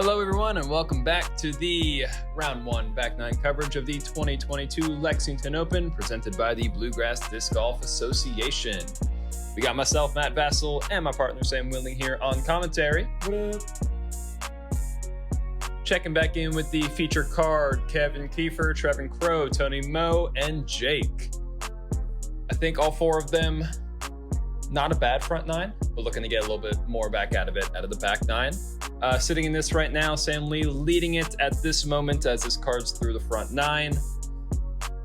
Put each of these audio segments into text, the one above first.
Hello everyone and welcome back to the round one back nine coverage of the 2022 Lexington Open presented by the Bluegrass Disc Golf Association. We got myself, Matt Vassil, and my partner Sam Willing here on commentary. What up? Checking back in with the feature card, Kiefer, Trevon Crowe, Tony, Mo, and Jake. I think all four of them, not a bad front nine, but looking to get a little bit more back out of the back nine. Sitting in this right now, Sam Lee leading it at this moment as his card's through the front nine.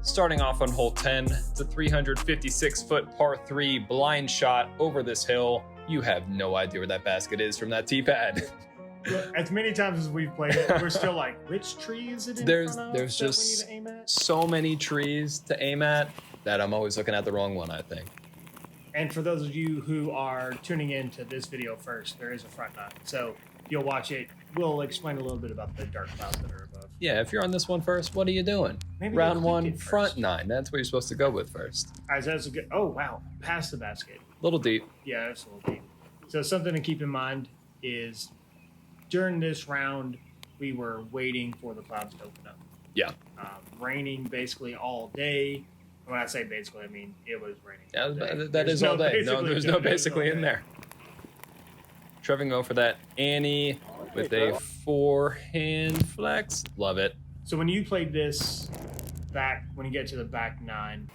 Starting off on hole 10, it's a 356-foot par 3 blind shot over this hill. You have no idea where that basket is from that tee pad. As many times as we've played it, we're still like, which tree is it in front of There's that just we need to aim at? so many trees to aim at that I'm always looking at the wrong one, I think. And for those of you who are tuning in to this video first, there is a front nine. So if you'll watch it, we'll explain a little bit about the dark clouds that are above. Yeah, if you're on this one first, what are you doing? Maybe Round they one, clicked it front first. nine. That's what you're supposed to go with first. All right, so that's a good. Oh wow, past the basket. Little deep. Yeah, that's a little deep. So something to keep in mind is during this round, we were waiting for the clouds to open up. Yeah. Raining basically all day. When I say basically, I mean it was raining. Yeah, all day. that is There's all day. No, basically there's to no it. It's basically all in day. there. Trevon go for that Annie with a forehand flex. Love it. So when you played this back, when you get to the back nine,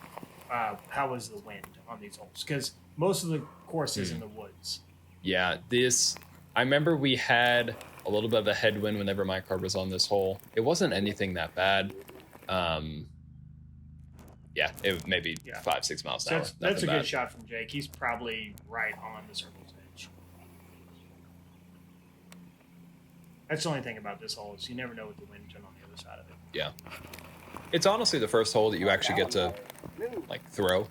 how was the wind on these holes? Because most of the course is in the woods. Yeah, I remember we had a little bit of a headwind whenever my card was on this hole. It wasn't anything that bad. Yeah, it was maybe 5-6 miles an So hour. that's a Nothing good bad. shot from Jake. He's probably right on the circle's edge. That's the only thing about this hole is you never know what the wind's on the other side of it. Yeah. It's honestly the first hole that you actually get to throw.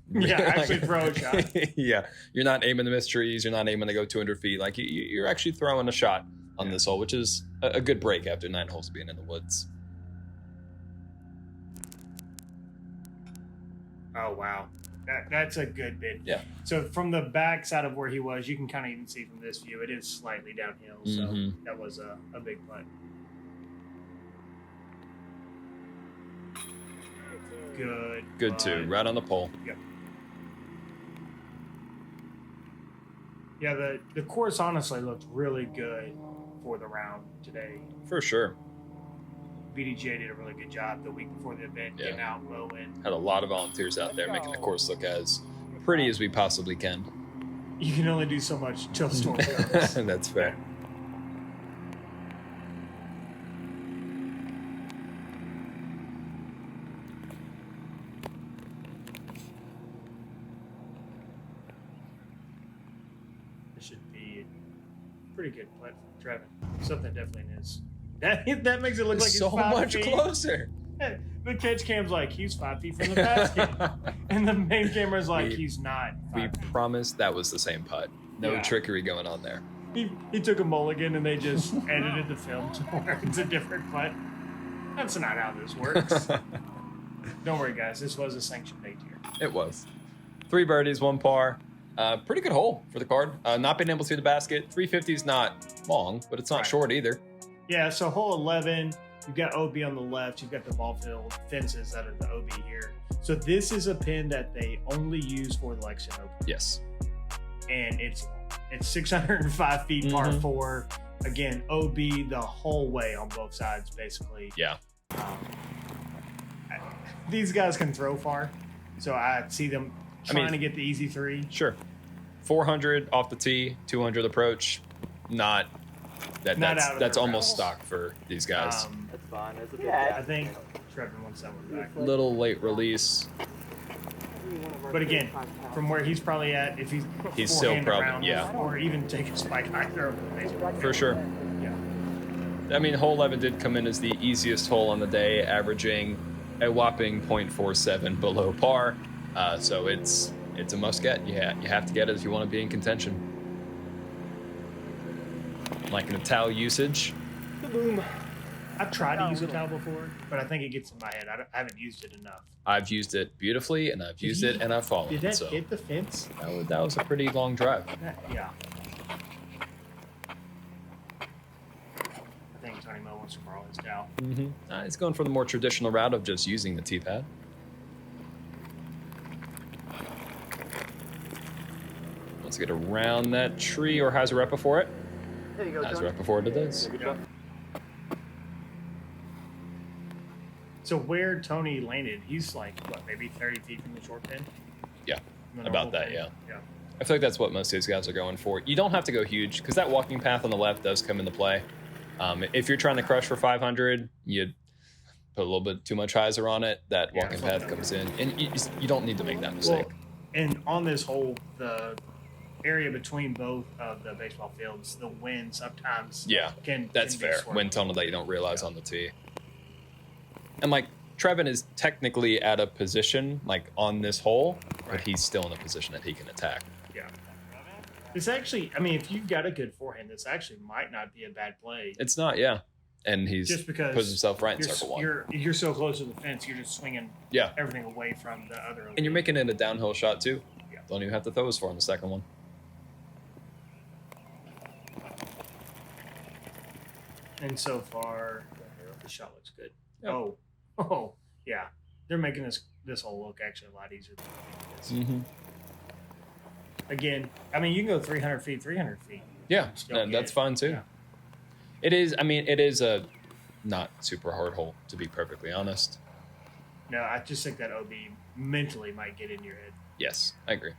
Yeah, actually throw a shot. Yeah. You're not aiming to miss trees. You're not aiming to go 200 feet. Like you're actually throwing a shot on this hole, which is a good break after 9 holes being in the woods. Oh, wow. That's a good bit. Yeah. So from the back side of where he was, you can kind of even see from this view, it is slightly downhill. So that was a big putt. Good. Good too. Right on the pole. Yep. Yeah, the course honestly looked really good for the round today. For sure. BDJ did a really good job the week before the event, getting out, mowing. Had a lot of volunteers out there making the course look as pretty as we possibly can. You can only do so much till the storm comes. That's fair. This should be a pretty good putt from Trevon. Something definitely is. That makes it look like he's so 5 much feet. closer. The catch cam's like, he's 5 feet from the basket. And the main camera's like, he's not. We 5 feet. promised that was the same putt. No Yeah. trickery going on there. He took a mulligan and they just edited the film to where it's a different putt. That's not how this works. Don't worry, guys. This was a sanctioned 8 here. It was. 3 birdies, 1 par. Pretty good hole for the card. Not being able to see the basket. 350 is not long, but it's not Right. short either. Yeah, so hole 11, you've got OB on the left. You've got the ball field fences that are the OB here. So this is a pin that they only use for the Lexington Open. Yes. And it's 605 feet par 4. Again, OB the whole way on both sides, basically. Yeah. These guys can throw far, so I see them trying to get the easy 3. Sure. 400 off the tee, 200 approach. Not out of that's their almost realm. stock for these guys. That's fine. That's a big I gap. think Trevon wants that one back. Little late release. But again, from where he's probably at, if he's still forehand probably- around, yeah. or even take a spike high throw over the baseball. For sure. Yeah. I mean, hole 11 did come in as the easiest hole on the day, averaging a whopping .47 below par. So it's a must get. You have to get it if you want to be in contention. Like an towel usage. Boom. I've tried to use a towel before, but I think it gets in my head. I haven't used it enough. I've used it beautifully, and I've used it, and I've fallen. Did that So hit the fence? that was a pretty long drive. Yeah. once in a while his style. He's going for the more traditional route of just using the T-pad. Let's get around that tree, or has a rep before it. There you go, Has a Tony. rep before it does. Good job. So where Tony landed, he's like, what, maybe 30 feet from the short pin? Yeah, The about normal that, pin? yeah. Yeah. I feel like that's what most of these guys are going for. You don't have to go huge, because that walking path on the left does come into play. If you're trying to crush for 500, you put a little bit too much hyzer on it, that walking path comes in, and you don't need to make that mistake. Well, and on this hole, the area between both of the baseball fields, the wind sometimes That's be fair. swirling. Wind tunnel that you don't realize on the tee. And like Trevon is technically at a position like on this hole, but he's still in a position that he can attack. Yeah. It's actually, I mean, if you've got a good forehand, this actually might not be a bad play. It's not, and he's Just because puts himself right in circle one. You're so close to the fence, you're just swinging everything away from the other. And you're making it a downhill shot too. Yeah. Don't even have to throw as far on the second one. And so far, the shot looks good. Yep. Oh, yeah. They're making this whole look actually a lot easier than I think it is. Again, I mean, you can go 300 feet, 300 feet. Yeah, Still and get that's it. fine too. Yeah. It is. I mean, it is a not super hard hole, to be perfectly honest. No, I just think that OB mentally might get in your head. Yes, I agree.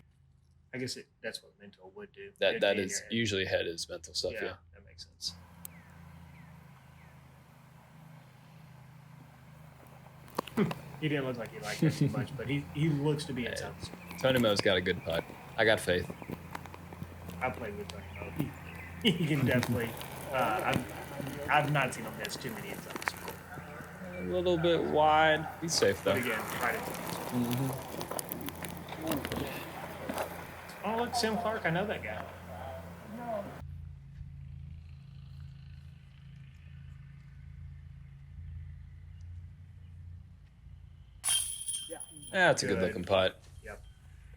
I guess that's what mental would do. That It'd that be in is your head. usually head is mental stuff. Yeah. That makes sense. He didn't look like he liked it too much, but he looks to be inside the circle. Tony Mo's got a good putt. I got faith. I played with Tony Mo. He can definitely. I've not seen him miss too many inside the circle. A little bit wide. He's safe though. But again, right into the circle. Oh, look, Sam Clark. I know that guy. Yeah, it's a good looking putt. Yep.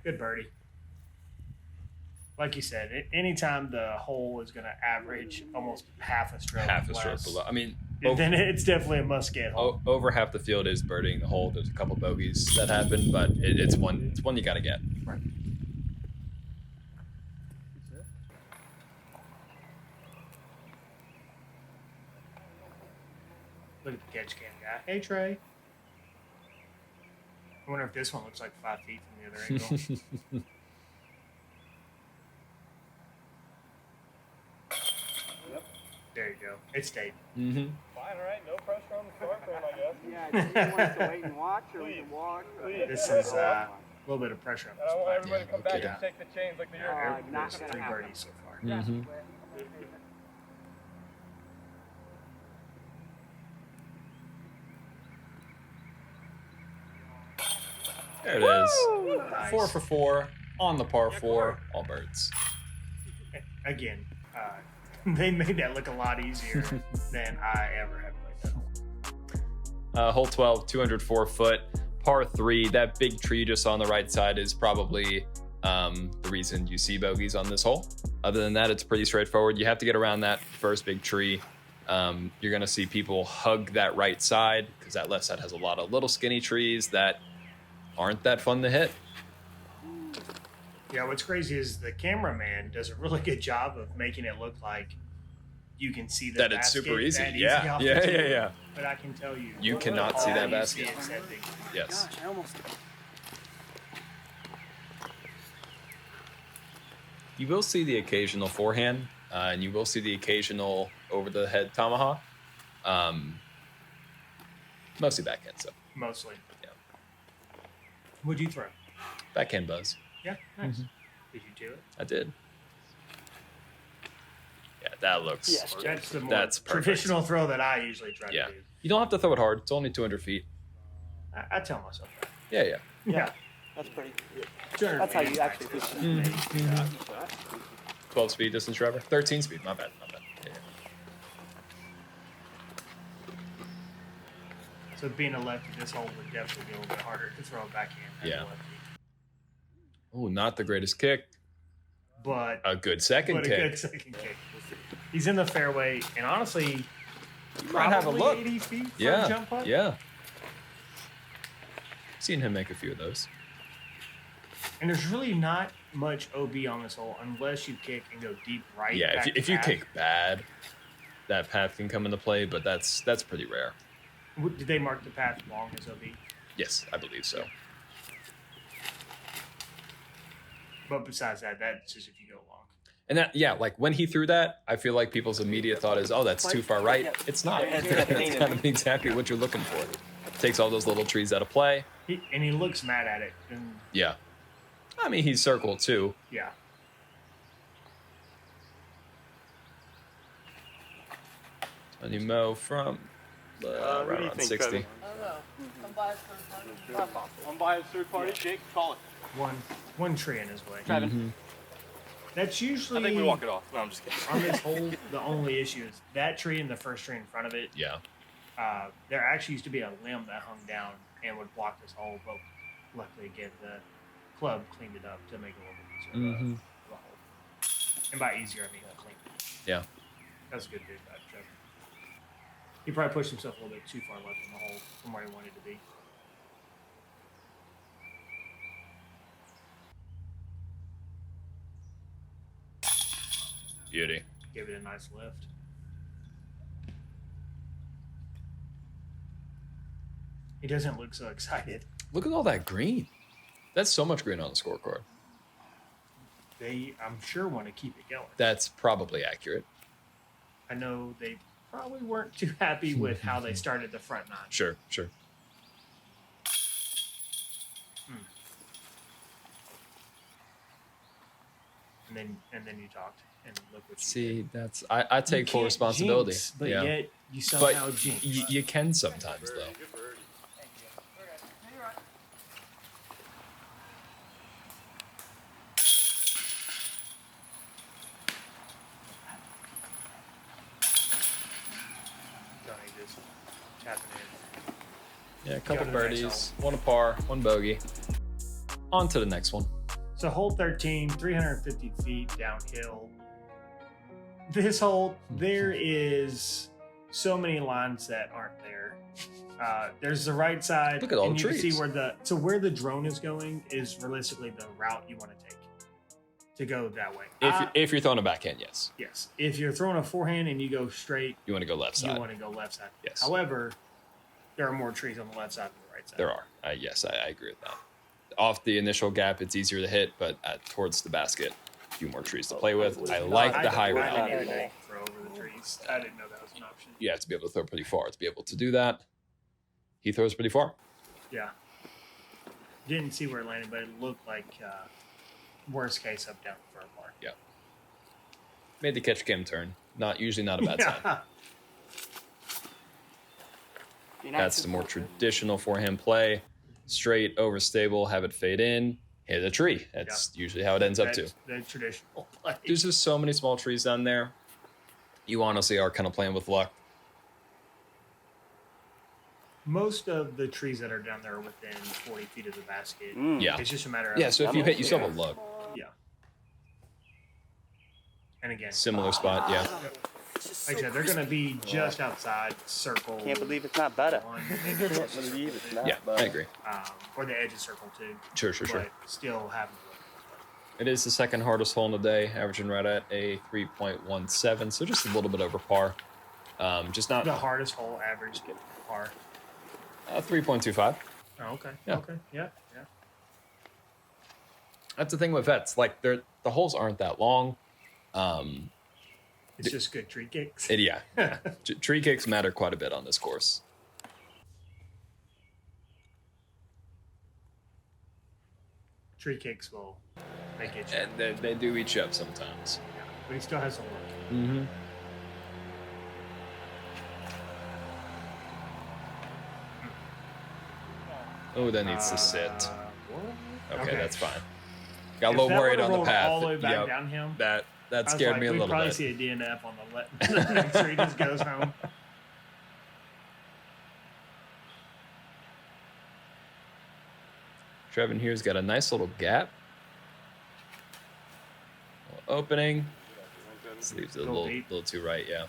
Good birdie. Like you said, anytime the hole is going to average almost half a stroke less, below. I mean, then it's definitely a must-get hole. over half the field is birdieing the hole. There's a couple bogeys that happen, but it's one you got to get. Right. Look at the catch cam guy. Hey, Trey. I wonder if this one looks like 5 feet from the other angle. There you go. It stayed. Fine, all right. No pressure on the short then, I guess. Yeah, do you want us to wait and watch, or we can walk? This is a little bit of pressure on this I want play. everybody to come back and shake the chains like the year. There's 3 birdies so far. There it is. Nice. 4 for 4 on the par 4. All birds. Again, they made that look a lot easier than I ever have played that hole. Hole 12, 204 foot, par 3. That big tree just on the right side is probably the reason you see bogeys on this hole. Other than that, it's pretty straightforward. You have to get around that first big tree. You're going to see people hug that right side because that left side has a lot of little skinny trees that aren't that fun to hit. Yeah, what's crazy is the cameraman does a really good job of making it look like you can see the That it's basket super easy. that Yeah. off Yeah, the yeah, tee. yeah. But I can tell you, You cannot see all that you basket. see is that big tree. Yes. Gosh, I almost. You will see the occasional forehand, and you will see the occasional over-the-head tomahawk. Mostly backhand, so. Mostly. Yeah. What'd you throw? Backhand buzz. Yeah, nice. Did you do it? I did. Yeah, that looks... Yes, That's the more That's perfect. traditional throw that I usually try Yeah. to do. You don't have to throw it hard. It's only 200 feet. I tell myself that. Yeah. Yeah. That's pretty. 200 That's how feet you actually practice. do it. Mm-hmm. 12 speed distance, Trevor. 13 speed. My bad. Yeah. So being a lefty, this hole would definitely be a little bit harder to throw a backhand as Yeah. a lefty. Oh, not the greatest kick. But A good second a kick. good second kick. He's in the fairway, and honestly, Might have a Probably look. 80 feet for a Yeah, jump putt. yeah. Seen him make a few of those. And there's really not much OB on this hole unless you kick and go deep right. Yeah, back if you path. kick bad, that path can come into play, but that's pretty rare. Did they mark the path long as OB? Yes, I believe so. But besides that, that's just if you go long. And that, yeah, like when he threw that, I feel like people's immediate thought is, oh, that's too far right. It's not. It's kind of exactly what you're looking for. Takes all those little trees out of play. He looks mad at it. And Yeah. I mean, he's circled too. yeah. Tony Mo from What do you around think, 60. Trevor? I don't know. Unbiased third party. Unbiased third party. Jake, call it. One tree in his way. Trevin. That's I usually think we walk it off. No, I'm just kidding. on this hole. The only issue is that tree and the first tree in front of it. Yeah. There actually used to be a limb that hung down and would block this hole, but luckily, again, the club cleaned it up to make it a little bit easier. Mhm. The hole. And by easier, I mean clean. Yeah. That's a good dude, that Trevor. He probably pushed himself a little bit too far left in the hole from where he wanted to be. Beauty. Gave it a nice lift. He doesn't look so excited. Look at all that green. That's so much green on the scorecard. They, I'm sure, want to keep it going. That's probably accurate. I know they probably weren't too happy with how they started the front nine. Sure, sure. And then you talked and look what you did. See, that's I You take full can't responsibility. jinx, but yeah. yet you But somehow jinx. you can sometimes though. Thank you. You're right. Johnny just tapping in. Yeah, a couple Go to the next birdies, one a par, one bogey. On to the next one. So hole 13, 350 feet downhill. This hole, there is so many lines that aren't there. There's the right side. Look at all and the you can trees. see where the drone is going is realistically the route you want to take to go that way. If you're throwing a backhand, yes. Yes. If you're throwing a forehand and you go straight, You want to go left you side. want to go left side. Yes. However, there are more trees on the left side than the right side. There are. Yes, I agree with that. Off the initial gap, it's easier to hit, but towards the basket, a few more trees to play with. I like the high I route. didn't even throw over the trees. I didn't know that was an option. You have to be able to throw pretty far to be able to do that. He throws pretty far. Yeah. Didn't see where it landed, but it looked like worst case up down for a par. Yeah. Made the catch cam turn. Usually not a bad sign. That's the more traditional forehand play. Straight, overstable, have it fade in, hit a tree. That's usually how it ends up to. That's the traditional play. There's just so many small trees down there. You honestly are kind of playing with luck. Most of the trees that are down there are within 40 feet of the basket. Yeah. It's just a matter of Yeah, so if you hit, you still have a look. yeah. And again, Similar spot, yeah. like I said, they're going to be just outside circle. Can't believe it's not better. one, Can't believe it's not Yeah, better. I agree. or the edge of circle two. Sure, sure, sure. But still having to look. It is the second hardest hole in the day, averaging right at a 3.17, so just a little bit over par. Just not The hardest hole average par. 3.25. Oh, okay. Yeah. Okay. Yeah. Yeah. That's the thing with vets. Like, the holes aren't that long. It's just good tree kicks. Yeah. Tree kicks matter quite a bit on this course. Tree kicks will make it. And they do eat you up sometimes. Yeah. But he still has a look. Mm-hmm. Oh, that needs to sit. What? Okay, that's fine. Got a If little that worried would've on the rolled path. all the way back Yep. down him. That I was scared like, me a we'd little probably bit. see a DNF on the next tree just goes home. Trevon here's got a nice little gap. Little opening. This leaves it a Go little, deep. little too right, yeah.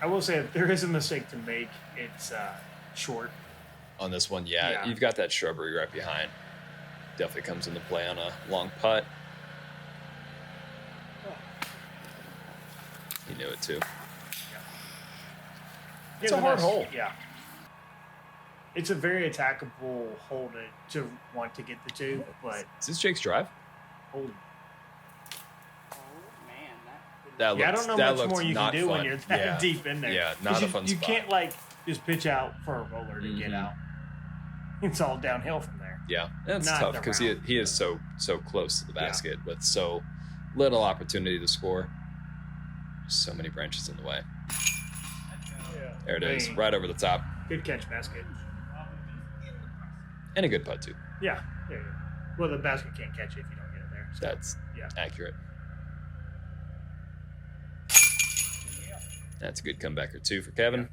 I will say if there is a mistake to make, it's short. On this one, yeah, Yeah. you've got that shrubbery right behind. Definitely comes into play on a long putt. He knew it too. It's a hard hole. Yeah. It's a very attackable hole to want to get the two, but Is this Jake's drive? holy. Oh, man. That Yeah, I looks, don't know that much looks more you can not do fun. when you're that Yeah. deep in there. Yeah, 'Cause not a you, fun you spot. can't like just pitch out for a roller to get out. It's all downhill from there. Yeah, that's Not tough the because round. he is so close to the Yeah. basket with so little opportunity to score. So many branches in the way. There it is, Bang. right over the top, Good catch, basket. and a good putt too. Yeah. Well, the basket can't catch it if you don't get it there. So, That's yeah. accurate. That's a good comebacker too for Kevin.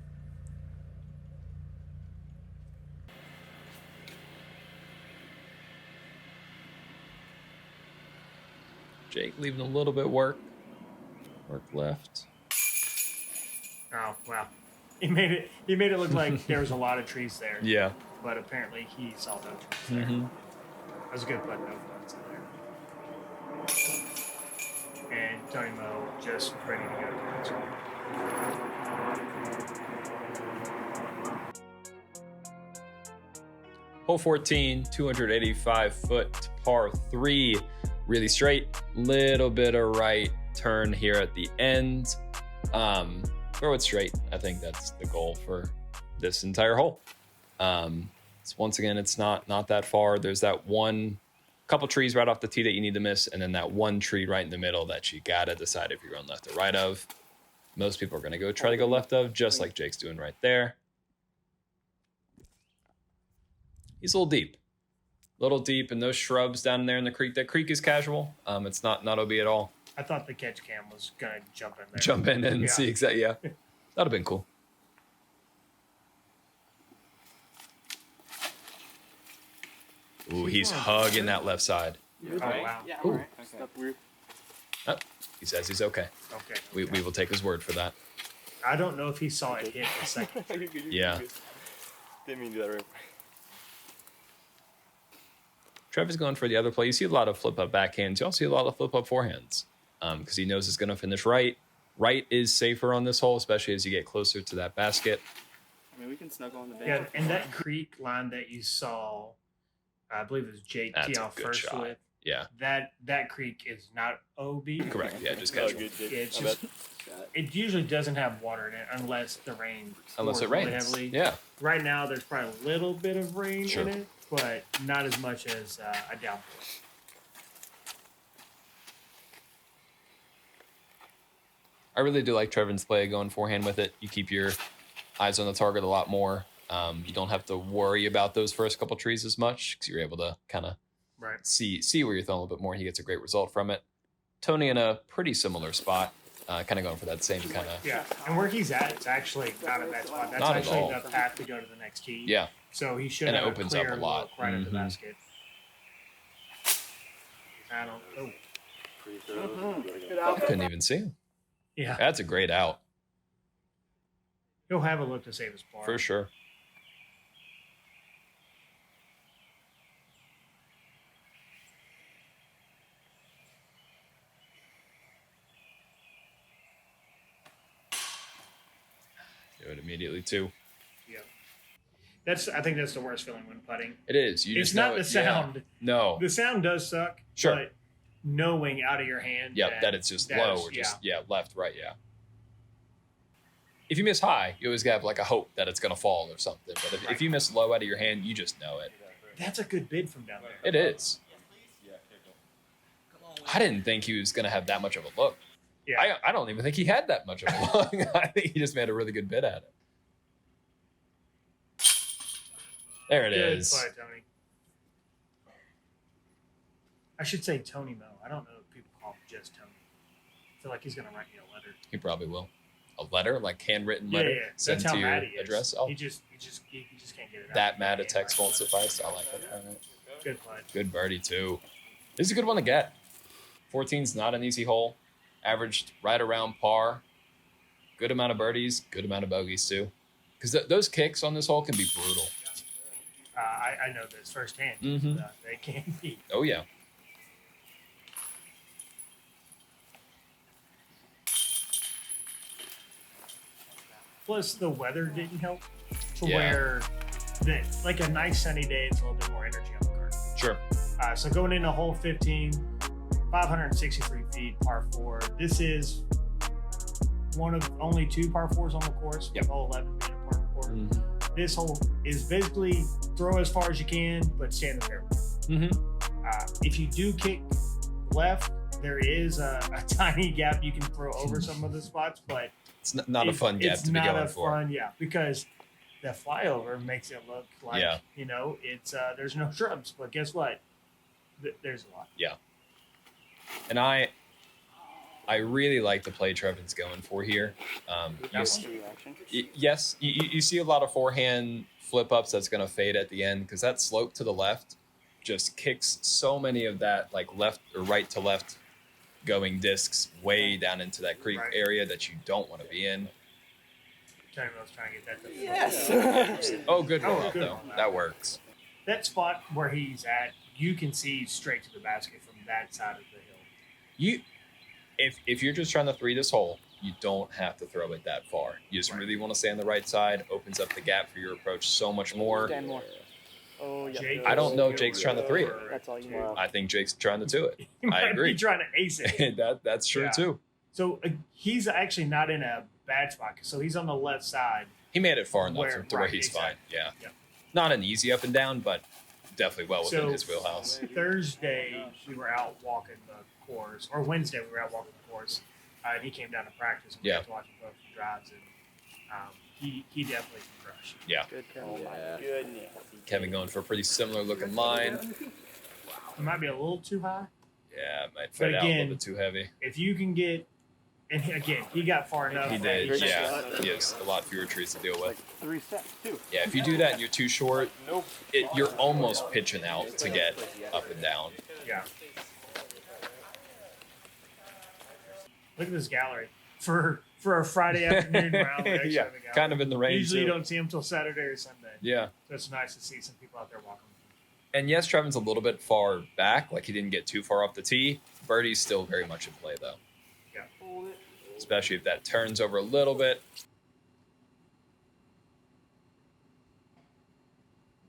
Jake leaving a little bit work left. Oh wow. He made it look like there was a lot of trees there. Yeah. But apparently he saw no trees there. That was a good putt, no putts in there. And Tony Mo just ready to go to the next one. Hole 14, 285 foot to par 3. Really straight, little bit of right turn here at the end. Throw it straight. I think that's the goal for this entire hole. So once again, it's not that far. There's that one couple trees right off the tee that you need to miss, and then that one tree right in the middle that you gotta decide if you're going left or right of. Most people are gonna try to go left of, just like Jake's doing right there. He's a little deep, and those shrubs down there in the creek. That creek is casual. It's not OB at all. I thought the catch cam was gonna jump in there. Jump in and Yeah. see exactly. Yeah, that'd have been cool. Ooh, he's hugging that left side. Oh wow. Yeah, Ooh. all right. Stuff weird. Oh, he says he's okay. Okay. We will take his word for that. I don't know if he saw it hit the second. Yeah. Didn't mean to do that right. Trevor's going for the other play. You see a lot of flip-up backhands. You also see a lot of flip-up forehands because he knows it's going to finish right. Right is safer on this hole, especially as you get closer to that basket. I mean, we can snuggle on the bench. Yeah, and that creek line that you saw, I believe it was Jake That's tee a off good first shot. with. Yeah, That creek is not OB. correct. Yeah, just Oh, casual. good, Jake. It's I just bet. it usually doesn't have water in it unless the rain Unless it pours really rains. heavily. Yeah. Right now, there's probably a little bit of rain Sure. in it, but not as much as a downpour. I really do like Trevon's play going forehand with it. You keep your eyes on the target a lot more. You don't have to worry about those first couple trees as much because you're able to kind of Right. see where you're throwing a little bit more. He gets a great result from it. Tony in a pretty similar spot, kind of going for that same kind of. Yeah, and where he's at, it's actually not a bad spot. That's Not at actually all. the path to go to the next tee. Yeah. So he should And it have opens a up clear a lot. look right at the Mhm. basket. I don't. Oh, Good out. Couldn't even see him. yeah. That's a great out He'll have a look to save his par. for sure. Do it immediately too. Yeah. I think that's the worst feeling when putting. It is. You It's just not know the it. Yeah. sound. No. The sound does suck. Sure. But knowing out of your hand. Yeah, that it's just that low is- or just left, right, yeah. If you miss high, you always have like a hope that it's gonna fall or something. But if you miss low out of your hand, you just know it. That's a good bid from down there. It is. I didn't think he was gonna have that much of a look. Yeah. I don't even think he had that much of a look. I think he just made a really good bid at it. There it Good is. play, Tony. I should say Tony Mo. I don't know if people call him just Tony. I feel like he's gonna write me a letter. He probably will. A letter, like handwritten Yeah, letter, yeah. sent That's how to your mad he is. address. Oh, He just can't get it out. that mad a text won't suffice. I like it. All right. Good play. Good birdie too. This is a good one to get. 14's not an easy hole. Averaged right around par. Good amount of birdies, good amount of bogeys too. Because those kicks on this hole can be brutal. I know this firsthand. Mhm. They can be. Oh, yeah. Plus, the weather didn't help to Yeah. where like a nice sunny day, it's a little bit more energy on the cart. Sure. So going into hole 15, 563 feet, par 4. This is one of only 2 par 4s on the course, with hole 11 being a par 4. Mm-hmm. This hole is basically throw as far as you can, but stay in the fairway. Mm-hmm. If you do kick left, there is a tiny gap you can throw over some of the spots, but It's not a fun gap to be going for. Fun, yeah, because the flyover makes it look like, you know, it's there's no shrubs, but guess what? There's a lot. Yeah. And I really like the play Trevon's going for here. Yes, you see a lot of forehand flip ups that's going to fade at the end because that slope to the left just kicks so many of that like left or right to left going discs way down into that creek area that you don't want to be in. Tony was trying to get that. Yes. Oh, good roll good though. one. That works. That spot where he's at, you can see straight to the basket from that side of the hill. If you're just trying to 3 this hole, you don't have to throw it that far. You just really want to stay on the right side. Opens up the gap for your approach so much more. 10 more. Oh, yeah. Jake I don't know if Jake's trying to 3 it. That's all you need. I think Jake's trying to 2 it. He might agree. be trying to ace it. That's true Yeah. too. So he's actually not in a bad spot. So he's on the left side. He made it far enough Where- to where right, he's exactly. fine. Yeah. Yep. Not an easy up and down, but definitely well within So his wheelhouse. Thursday we were out walking the course, or Wednesday we were out walking the course, and he came down to practice. And we got to watch him both the drives, and he definitely can crush. Yeah. Good Oh Kevin. my goodness. Kevin going for a pretty similar looking line. It might be a little too high. Yeah, it might But fit out a again, little bit too heavy. If you can get, and again, he got far enough. He that did, just- yeah. He has a lot fewer trees to deal Like with. 3 steps too. Yeah, if you do that and you're too short, Nope. you're almost pitching out to get up and down. Yeah. Look at this gallery for a Friday afternoon round. We actually Yeah, have a gallery. kind of in the rain Usually you too. don't see them till Saturday or Sunday. Yeah. So it's nice to see some people out there walking. And yes, Trevon's a little bit far back, like he didn't get too far off the tee. Birdie's still very much in play though. Yeah. Especially if that turns over a little bit.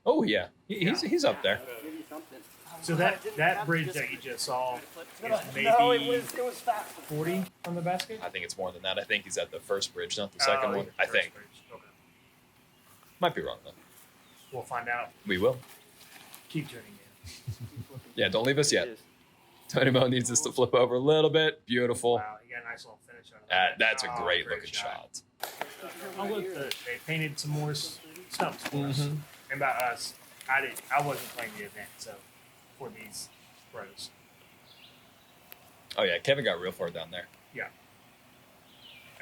Oh yeah, he's up there. Give you something. So that bridge that you just saw is maybe No, it was fast. 40 from the basket. I think it's more than that. I think he's at the first bridge, not the Oh, second one. I first think. bridge. Okay. Might be wrong though. We'll find out. We will. Keep tuning in. Yeah, don't leave us yet. Tony Mo needs us to flip over a little bit. Beautiful. Wow, you got a nice little finish on that. That's a Oh, great looking shot. Oh, look, they painted some more stumps for us. Mhm. And by us, I wasn't playing the event, so for these pros. Oh yeah, Kevin got real far down there. Yeah.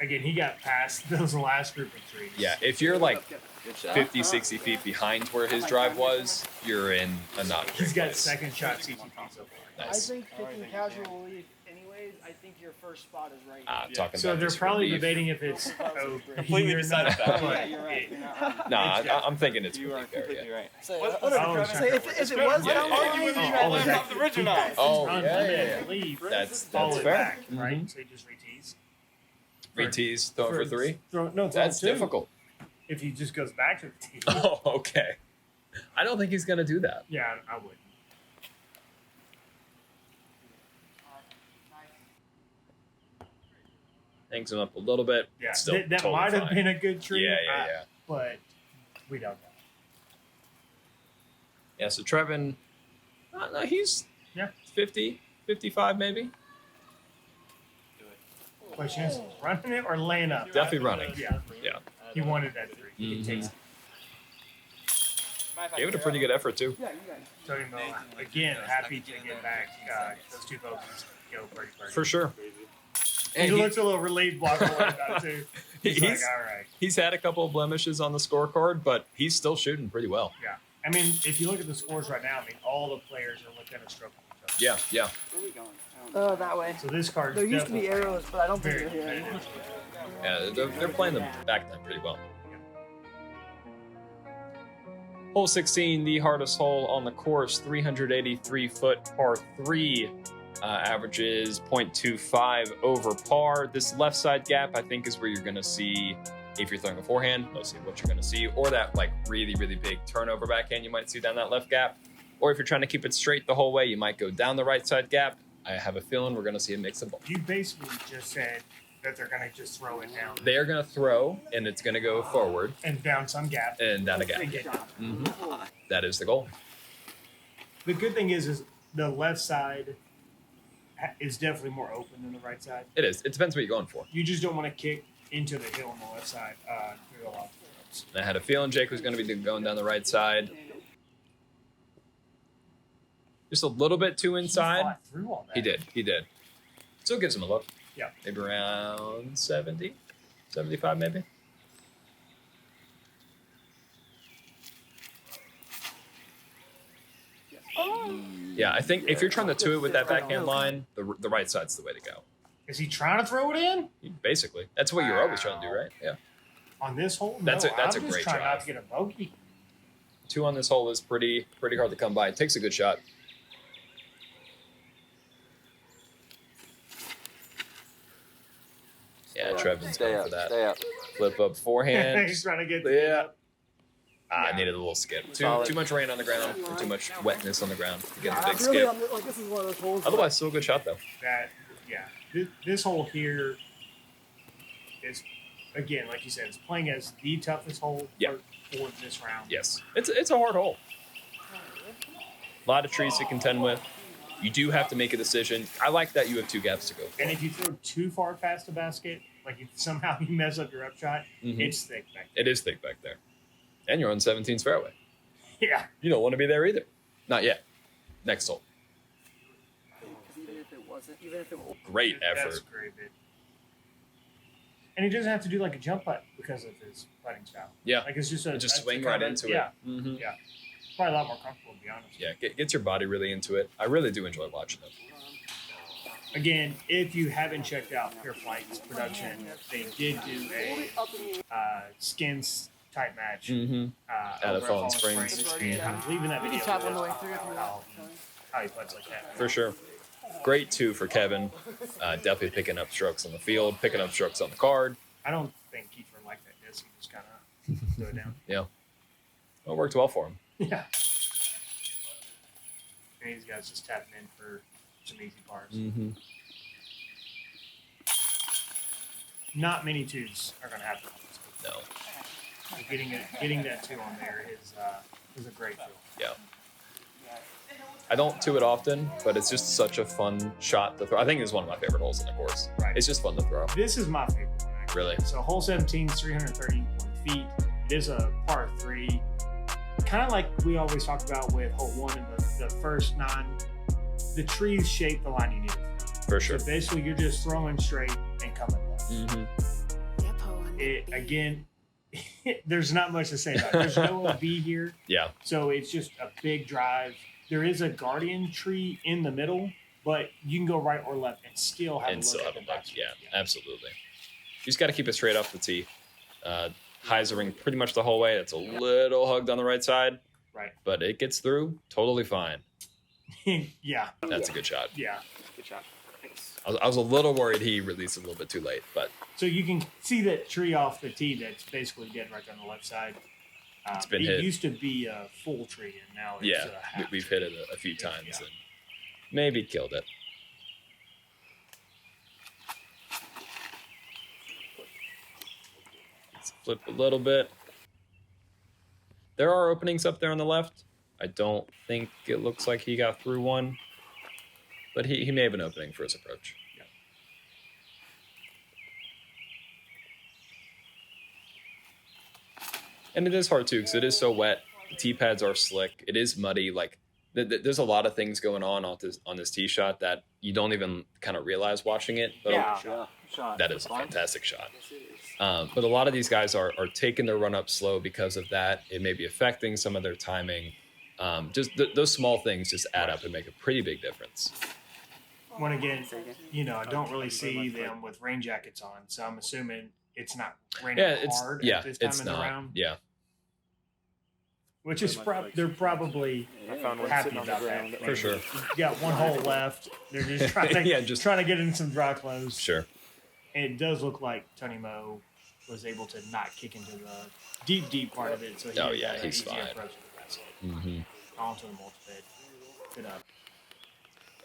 Again, he got past those last group of trees. Yeah, if you're like Good shot. 50, 60 feet behind where his drive was, you're in a not great He's got place. second shot CTP so far. Nice. I think picking casually, anyways, I think your first spot is right. Ah, here. talking So about they're this probably relief. debating if it's Completely or decided not, that. but Yeah, you're right. it- You're not wrong. No, It's just- I'm thinking it's You are relief area. completely right. Say, What- let's- Oh, say if it was Yeah, down yeah. Argue with you, Oh, right? oh, Off exactly. the ridge or not? Oh, unlimited yeah. leave. That's Follow it fair. back, right? Mhm. So you just retease. Re-tees, throwing for 3? No, That's two. difficult. If he just goes back to the tee. Oh, okay. I don't think he's going to do that. Yeah, I would. Hangs him up a little bit. Yeah, Still that totally might have fine. been a good tree. Yeah, yeah, yeah. But we don't know. Yeah, so Trevon, no, he's 50, 55 maybe. Question is, running it or laying up? Definitely running. Yeah, Yeah. he wanted that three. He Mhm. takes Gave it a pretty good effort, too. Tony Mo, again, happy to get back. Those two bogeys go pretty birdie. For sure. He And looks a little relieved walking away about it, too. He's like, he's, all right. he's had a couple of blemishes on the scorecard, but he's still shooting pretty well. Yeah. I mean, if you look at the scores right now, I mean, all the players are within a stroke of each other. Yeah. Where are we going? Oh, that way. So this card. There used to be arrows, but I don't think very they're here anymore. Yeah, they're playing them back then pretty well. Hole 16, the hardest hole on the course, 383-foot par 3. Averages 0.25 over par. This left side gap, I think, is where you're going to see, if you're throwing a forehand, mostly what you're going to see, or that like really, really big turnover backhand you might see down that left gap. Or if you're trying to keep it straight the whole way, you might go down the right side gap. I have a feeling we're going to see a mix of both. You basically just said that they're going to just throw it down. They are going to throw, and it's going to go forward. And down some gap. And down a gap. Mm-hmm. That is the goal. The good thing is the left side is definitely more open than the right side. It is. It depends what you're going for. You just don't want to kick into the hill on the left side. Through a lot of throws. I had a feeling Jake was going to be going down the right side. Just a little bit too inside. He fought through all that. He did. Still gives him a look. Yeah. Maybe around 70, 75 maybe. Yeah, I think if you're trying to two it with that backhand line, the right side's the way to go. Is he trying to throw it in? Basically. That's what you're always trying to do, right? Yeah. On this hole? That's no, a I'm just great trying drive. not to get a bogey. 2 on this hole is pretty hard to come by. It takes a good shot. Yeah, Trevin's going for that. Stay up. Flip up forehand. He's trying to get Yeah. I needed a little skip. Too much rain on the ground, or too much wetness on the ground to get a big Really, skip. I'm like, this is one of those holes. Otherwise, still a good shot though. that. Yeah, this hole here is, again, like you said, it's playing as the toughest hole Yeah. for this round. Yes, it's a hard hole. A lot of trees to contend with. You do have to make a decision. I like that you have 2 gaps to go for. And if you throw too far past the basket, like if somehow you mess up your upshot, it's thick back there. It is thick back there. And you're on 17's fairway. Yeah. You don't want to be there either. Not yet. Next hole. Even if it was. Great That's effort. great, bit. And he doesn't have to do like a jump putt because of his putting style. Yeah. Like it's just a Just that's swing a right kind of- into yeah, it. Mm-hmm. Yeah. Probably a lot more comfortable, to be honest. Yeah, gets your body really into it. I really do enjoy watching them. Again, if you haven't checked out Pure Flight's production, they did do a skins type match. Mm-hmm. At At Fallen Springs. And I believe in that video. tap on the way through. How he puts like that. For sure. Great 2 for Kevin. Definitely picking up strokes on the field, picking up strokes on the card. I don't think Kiefer liked that disc. He just kind of threw it down. Yeah. Well, it worked well for him. Yeah. And these guys just tapping in for some easy pars. Mm-hmm. Not many 2s are going to happen. No. So getting that 2 on there is a great feel. Yeah. I don't 2 it often, but it's just such a fun shot to throw. I think it's one of my favorite holes in the course. Right. It's just fun to throw. This is my favorite one, actually. Really? So hole 17 is 331 feet. It is a par 3. Kind of like we always talk about with hole 1 and the first 9. The trees shape the line you need to throw. For sure. So basically, you're just throwing straight and coming left. Mm-hmm. Again, there's not much to say about it. There's no OB here. Yeah. So it's just a big drive. There is a guardian tree in the middle, but you can go right or left and still have a look at the back. Yeah, absolutely. You just got to keep it straight off the tee. Hyzering pretty much the whole way. It's a little hugged on the right side. Right. But it gets through totally fine. Yeah. That's a good shot. Yeah. Good shot. Thanks. I was a little worried he released it a little bit too late, but So you can see that tree off the tee that's basically dead right on the left side. It's been it hit. used to be a full tree, and now it's yeah, a half we've tree. hit it a few times Yeah. and maybe killed it. Let's flip a little bit. There are openings up there on the left. I don't think it looks like he got through one, but he may have an opening for his approach. Yeah. And it is hard too because it is so wet. The tee pads are slick. It is muddy. Like there's a lot of things going on this tee shot that you don't even kind of realize watching it. But Yeah. Shot. that is a fantastic shot. But a lot of these guys are taking their run up slow because of that. It may be affecting some of their timing. Those small things just add up and make a pretty big difference. When again, I don't really see them with rain jackets on, so I'm assuming it's not raining hard at this time in the round. Yeah. Which is they're probably happy about that. For sure. You got one hole left. They're just trying to trying to get in some dry clothes. Sure. And it does look like Tony Mo was able to not kick into the deep part of it. So he's fine. Onto the multi-bed. Good up.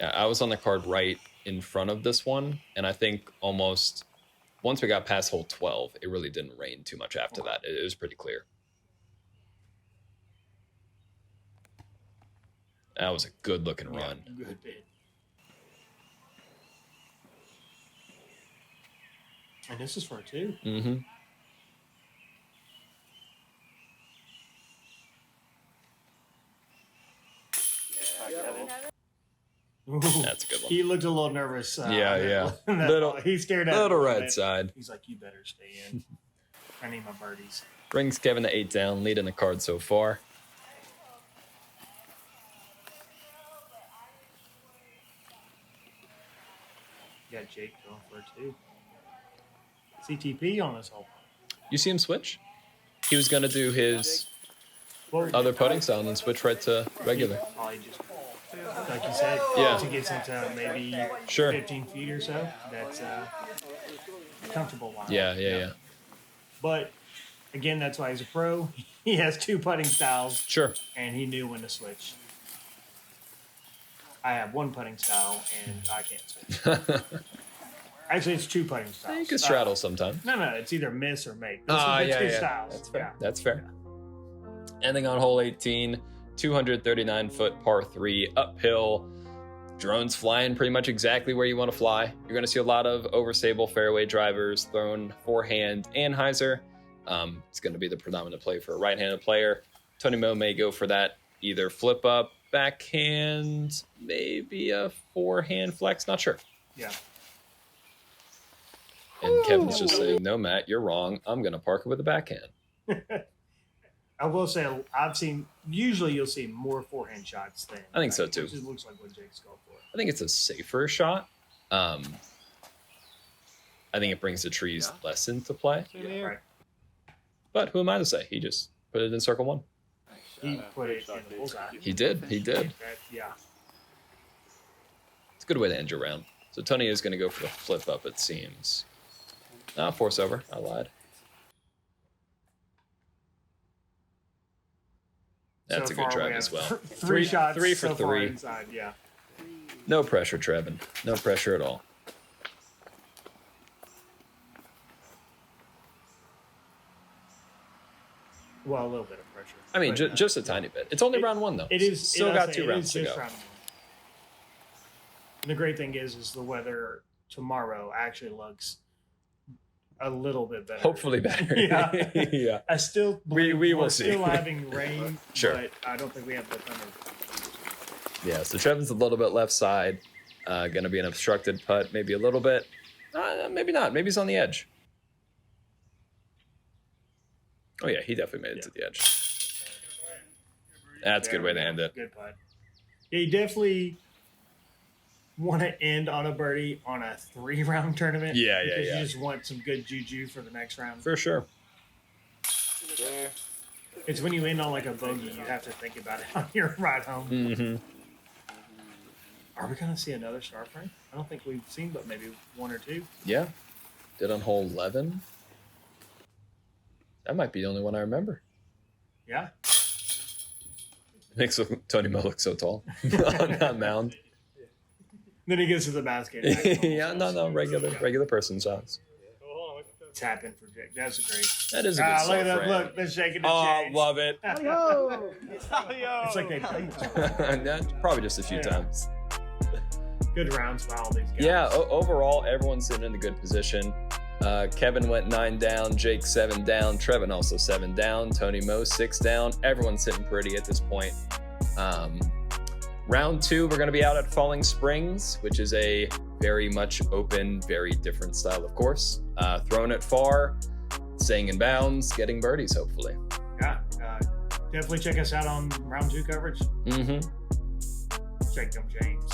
Yeah, I was on the card right in front of this one, and I think almost once we got past hole 12, it really didn't rain too much after that. It was pretty clear. That was a good-looking run. Good bit. And this is for a 2. Mm-hmm. Ooh, that's a good one. He looked a little nervous. He stared at little red side. He's like, "You better stay in. I need my birdies." Brings Kevin to 8 down, leading the card so far. You got Jake going for a 2. CTP on this hole. You see him switch? He was going to do his other putting style and then switch right to regular. Probably just, like you said, to get into maybe 15 feet or so. That's a comfortable line. Yeah. But again, that's why he's a pro. He has 2 putting styles. Sure. And he knew when to switch. I have 1 putting style and I can't switch. Actually, it's 2 putting styles. You can straddle sometime. No, it's either miss or make. It's 2 styles. That's fair. That's fair. Ending on hole 18, 239-foot par 3 uphill. Drones flying pretty much exactly where you want to fly. You're going to see a lot of overstable fairway drivers thrown forehand and hyzer. It's going to be the predominant play for a right-handed player. Tony Mo may go for that either flip up, backhand, maybe a forehand flex, not sure. Yeah. And Kevin's just saying, "No, Matt, you're wrong. I'm going to park it with a backhand." I will say, usually you'll see more forehand shots than. I think so too. Which looks like what Jake's going for. I think it's a safer shot. I think it brings the trees less into play. Yeah, right. But who am I to say? He just put it in circle 1. He put it in the bullseye. He did. Yeah. It's a good way to end your round. So Tony is going to go for the flip up, it seems. Force over. I lied. That's so a good drive as well. 3 shots. 3 for so 3. Far inside, yeah. No pressure, Trevon. No pressure at all. Well, a little bit of pressure. I mean, just a tiny bit. It's only round 1, though. It is. Still got 2 rounds to go. Round 1. And the great thing is the weather tomorrow actually looks a little bit better. Hopefully better. Yeah. Yeah. I still believe we will we're see. still having rain, Sure. but I don't think we have the thunder. Yeah, so Trevon's a little bit left side. Going to be an obstructed putt, maybe a little bit. Maybe not. Maybe he's on the edge. Oh, yeah, he definitely made it to the edge. That's a good way to end it. Good putt. Yeah, you definitely want to end on a birdie on a 3-round tournament. Yeah. Because you just want some good juju for the next round. For sure. It's when you end on like a bogey, you have to think about it on your ride home. Mm-hmm. Are we going to see another star frame? I don't think we've seen but maybe 1 or 2. Yeah. Did on hole 11. That might be the only one I remember. Yeah. Makes Tony Mo look so tall on that mound. Then he gets to the basket. Yeah, no, regular person size. Tap in for Jake. That's a great. That is a good look at that. frame. Look, they're shaking the Oh, chains. love it. It's like they played. That's probably just a few times. Good rounds by all these guys. Yeah, overall, everyone's sitting in a good position. Kevin went 9 down, Jake 7 down, Trevon also 7 down, Tony Mo 6 down. Everyone's sitting pretty at this point. Round 2, we're going to be out at Falling Springs, which is a very much open, very different style of course. Throwing it far. staying in bounds, getting birdies, hopefully. Yeah, definitely check us out on round 2 coverage. Mm-hmm. Check them, James.